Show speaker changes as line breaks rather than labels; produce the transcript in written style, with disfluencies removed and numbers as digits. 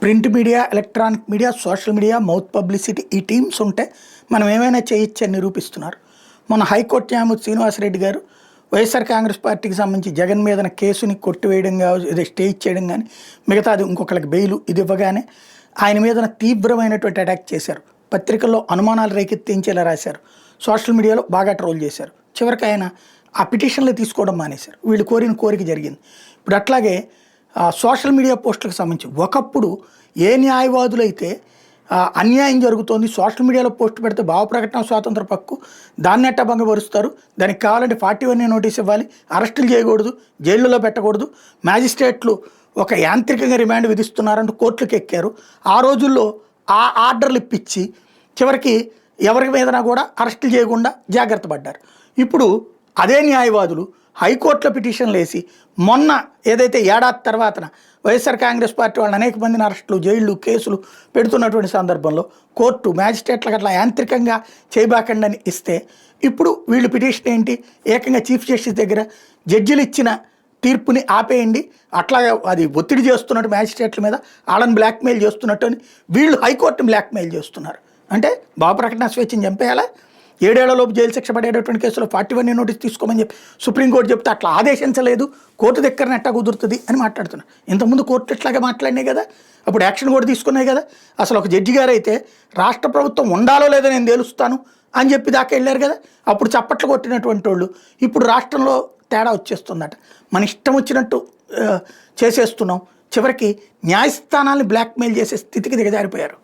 Print media, electronic media, social media, mouth publicity ఈ teams ఉంటే మనం ఏమైనా చేయొచ్చని నిరూపిస్తున్నారు. మన హైకోర్టు న్యాయమూర్తి శ్రీనివాసరెడ్డి గారు వైఎస్ఆర్ కాంగ్రెస్ పార్టీకి సంబంధించి జగన్ మీదన కేసుని కొట్టివేయడం కావచ్చు, స్టే ఇచ్చేయడం కానీ మిగతాది ఇంకొకరికి బెయిలు ఇది ఇవ్వగానే ఆయన మీదన తీవ్రమైనటువంటి అటాక్ చేశారు. పత్రికల్లో అనుమానాలు రేకెత్తించేలా రాశారు. సోషల్ మీడియాలో బాగా ట్రోల్ చేశారు. చివరికి ఆయన ఆ పిటిషన్లు తీసుకోవడం మానేశారు. వీళ్ళు కోరిన కోరిక జరిగింది. ఇప్పుడు అట్లాగే సోషల్ మీడియా పోస్టులకు సంబంధించి ఒకప్పుడు ఏ న్యాయవాదులైతే అన్యాయం జరుగుతోంది, సోషల్ మీడియాలో పోస్ట్ పెడితే భావ ప్రకటన స్వాతంత్ర హక్కు, దాన్ని ఎట్టా భంగపరుస్తారు, దానికి కావాలంటే 41 నోటీస్ ఇవ్వాలి, అరెస్టులు చేయకూడదు, జైళ్ళలో పెట్టకూడదు, మ్యాజిస్ట్రేట్లు ఒక యాంత్రికంగా రిమాండ్ విధిస్తున్నారంటూ కోర్టులకు ఎక్కారు. ఆ రోజుల్లో ఆ ఆర్డర్లు ఇప్పించి చివరికి ఎవరి మీదనా కూడా అరెస్టులు చేయకుండా జాగ్రత్త పడ్డారు. ఇప్పుడు అదే న్యాయవాదులు హైకోర్టులో పిటిషన్లు వేసి మొన్న ఏదైతే ఏడాది తర్వాతన వైఎస్ఆర్ కాంగ్రెస్ పార్టీ వాళ్ళని అనేక మందిని అరెస్టులు, జైళ్ళు, కేసులు పెడుతున్నటువంటి సందర్భంలో కోర్టు మ్యాజిస్ట్రేట్లకు అట్లా యాంత్రికంగా చేయబాకండి అని ఇస్తే ఇప్పుడు వీళ్ళు పిటిషన్ ఏంటి, ఏకంగా చీఫ్ జస్టిస్ దగ్గర జడ్జిలు ఇచ్చిన తీర్పుని ఆపేయండి, అట్లా అది ఒత్తిడి చేస్తున్నట్టు మ్యాజిస్ట్రేట్ల మీద, వాళ్ళని బ్లాక్మెయిల్ చేస్తున్నట్టు అని వీళ్ళు హైకోర్టుని బ్లాక్మెయిల్ చేస్తున్నారు. అంటే భావ ప్రకటన స్వేచ్ఛను చంపేయాలా, 7 ఏళ్లలోపు జైలు శిక్ష పడేటటువంటి కేసులో 41 నోటీస్ తీసుకోమని చెప్పి సుప్రీంకోర్టు చెప్తే అట్లా ఆదేశించలేదు, కోర్టు దగ్గరనే ఎట్టా కుదురుతుంది అని మాట్లాడుతున్నారు. ఇంతకుముందు కోర్టు ఇట్లాగే మాట్లాడినాయి కదా, అప్పుడు యాక్షన్ కూడా తీసుకున్నాయి కదా. అసలు ఒక జడ్జి గారు అయితే రాష్ట్ర ప్రభుత్వం ఉండాలో లేదో నేను తేలుస్తాను అని చెప్పి దాకా వెళ్ళారు కదా. అప్పుడు చప్పట్లు కొట్టినటువంటి వాళ్ళు ఇప్పుడు రాష్ట్రంలో తేడా వచ్చేస్తుందట. మన ఇష్టం వచ్చినట్టు చేసేస్తున్నాం, చివరికి న్యాయస్థానాన్ని బ్లాక్మెయిల్ చేసే స్థితికి దిగజారిపోయారు.